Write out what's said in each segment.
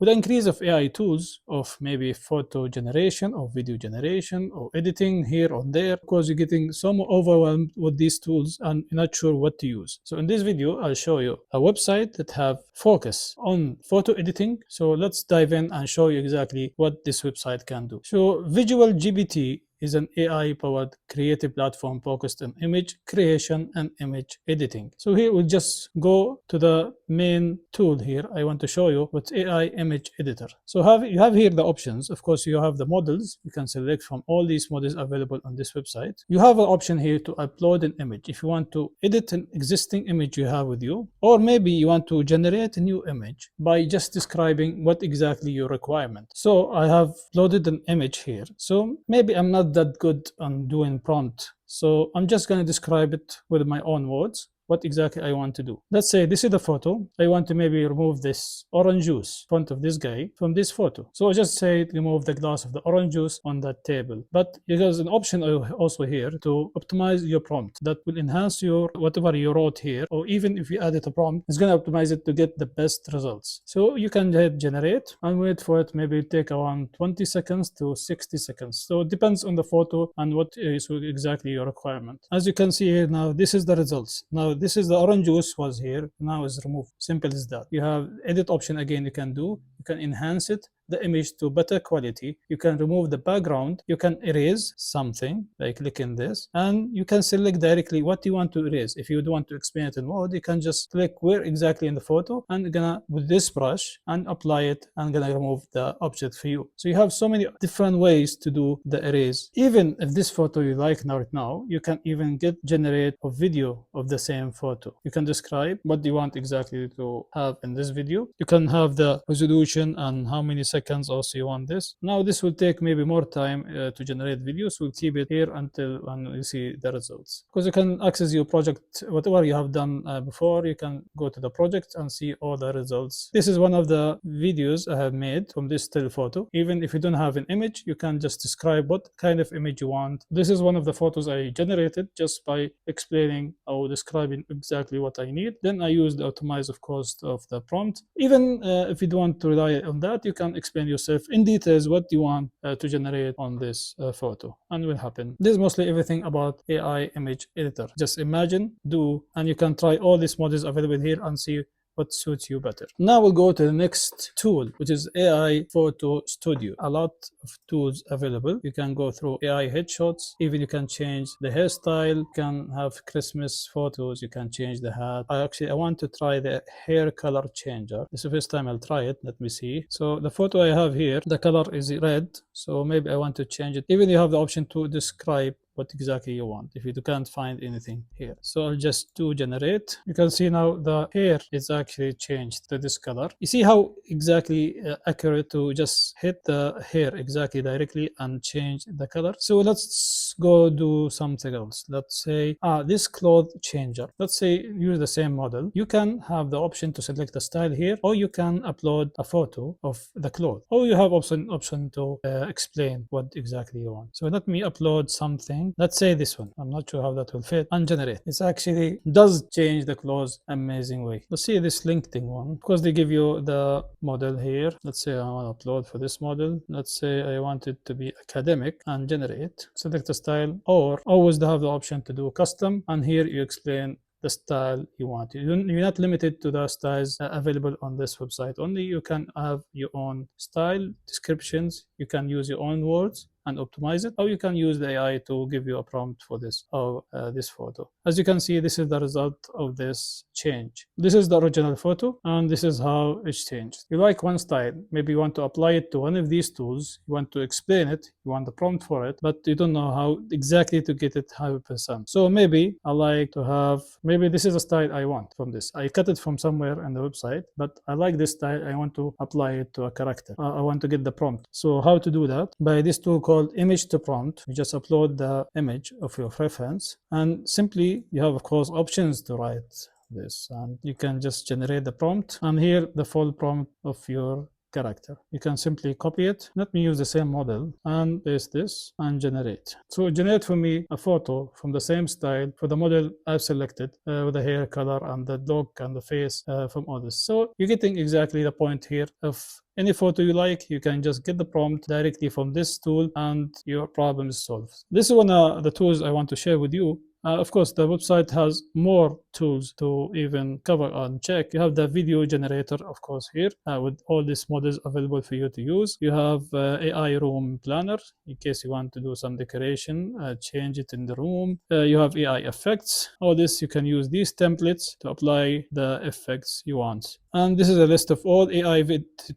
With the increase of AI tools of maybe photo generation or video generation or editing here or there, because you're getting so overwhelmed with these tools and you're not sure what to use. So in this video, I'll show you a website that have focus on photo editing. So let's dive in and show you exactly what this website can do. So Visual GPT is an AI-powered creative platform focused on image creation and image editing. So here we'll just go to the main tool here. I want to show you what's AI image editor. So you have here the options. Of course, you have the models. You can select from all these models available on this website. You have an option here to upload an image if you want to edit an existing image you have with you, or maybe you want to generate a new image by just describing what exactly your requirement. So I have loaded an image here. So maybe I'm not that good on doing prompt, so I'm just going to describe it with my own words what exactly I want to do. Let's say this is the photo. I want to maybe remove this orange juice in front of this guy from this photo. So I just say remove the glass of the orange juice on that table. But there's an option also here to optimize your prompt that will enhance your whatever you wrote here, or even if you added a prompt, it's going to optimize it to get the best results. So you can hit generate and wait for it. Maybe take around 20 seconds to 60 seconds. So it depends on the photo and what is exactly your requirement. As you can see here now, this is the results. Now this is the orange juice was here, now is removed. Simple as that. You have edit option again you can do. You can enhance it, the image to better quality. You can remove the background. You can erase something by clicking this, and you can select directly what you want to erase. If you don't want to explain it in Word, you can just click where exactly in the photo and gonna with this brush and apply it and gonna remove the object for you. So you have so many different ways to do the erase. Even if this photo you like right now, you can even generate a video of the same photo. You can describe what you want exactly to have in this video. You can have the resolution and how many seconds also you want this. Now this will take maybe more time to generate videos. We'll keep it here until when you see the results, because you can access your project, whatever you have done before. You can go to the project and see all the results. This is one of the videos I have made from this still photo. Even if you don't have an image, you can just describe what kind of image you want. This is one of the photos I generated just by explaining or describing exactly what I need. Then I use the optimize, of course, of the prompt. Even if you don't want to rely on that, you can explain yourself in details what you want to generate on this photo, and will happen. This is mostly everything about AI image editor. Just imagine, do, and you can try all these models available here and see what suits you better. Now we'll go to the next tool, which is AI Photo Studio. A lot of tools available. You can go through AI headshots. Even you can change the hairstyle. You can have Christmas photos. You can change the hat. I want to try the hair color changer. This is the first time I'll try it. Let me see. So the photo I have here, the color is red. So maybe I want to change it. Even you have the option to describe what exactly you want if you can't find anything here. So I'll just do generate. You can see now the hair is actually changed to this color. You see how exactly accurate to just hit the hair exactly directly and change the color. So let's go do something else. Let's say this cloth changer. Let's say use the same model. You can have the option to select the style here, or you can upload a photo of the cloth, or you have option to explain what exactly you want. So let me upload something. Let's say this one. I'm not sure how that will fit, and generate. It's actually does change the clothes amazing way. Let's see this LinkedIn one, because they give you the model here. Let's say I want to upload for this model. Let's say I want it to be academic, and generate. Select the style, or always have the option to do custom, and here you explain the style you want. You're not limited to the styles available on this website. Only you can have your own style descriptions. You can use your own words and optimize it, or you can use the AI to give you a prompt for this or this photo. As you can see, this is the result of this change. This is the original photo, and this is how it's changed. You like one style, maybe you want to apply it to one of these tools, you want to explain it, you want the prompt for it, but you don't know how exactly to get it 100%. So maybe I like to have, maybe this is a style I want from this. I cut it from somewhere on the website, but I like this style. I want to apply it to a character. I want to get the prompt. So how to do that? By this tool called image to prompt. You just upload the image of your preference, and simply you have, of course, options to write this, and you can just generate the prompt, and here the full prompt of your character. You can simply copy it. Let me use the same model and paste this and generate. So generate for me a photo from the same style for the model I've selected with the hair color and the look and the face from all this. So you're getting exactly the point here. Of any photo you like, you can just get the prompt directly from this tool and your problem is solved. This is one of the tools I want to share with you. Of course, the website has more tools to even cover and check. You have the video generator, of course, here with all these models available for you to use. You have AI room planner in case you want to do some decoration, change it in the room. You have AI effects. All this, you can use these templates to apply the effects you want. And this is a list of all AI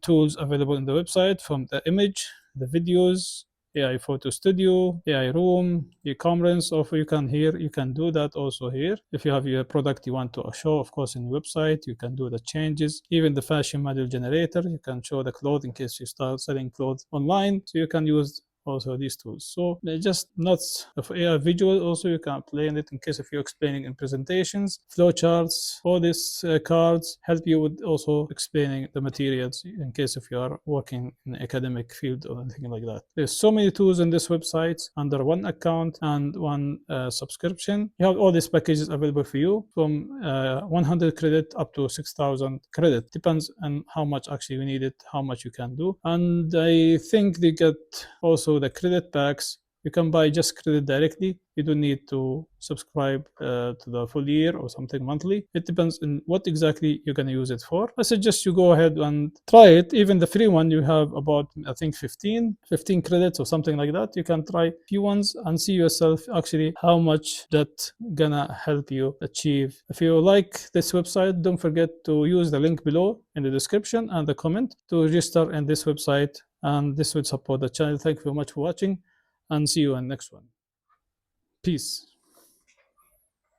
tools available in the website, from the image, the videos, AI Photo Studio, AI Room, e-commerce offer you can here. You can do that also here. If you have your product you want to show, of course, in the website, you can do the changes. Even the fashion model generator, you can show the clothes in case you start selling clothes online. So you can use also these tools. So just not of AI visual, also you can play in it in case if you're explaining in presentations, flowcharts, all these cards help you with also explaining the materials in case if you are working in academic field or anything like that. There's so many tools in this website under one account and one subscription. You have all these packages available for you from 100 credit up to 6,000 credit. Depends on how much actually you need it, how much you can do. And I think they get also the credit packs. You can buy just credit directly. You don't need to subscribe to the full year or something monthly. It depends on what exactly you're going to use it for. I suggest you go ahead and try it. Even the free one, you have about, I think, 15 credits or something like that. You can try a few ones and see yourself actually how much that gonna help you achieve. If you like this website, don't forget to use the link below in the description and the comment to register in this website, and this would support the channel. Thank you very much for watching and see you in the next one. Peace.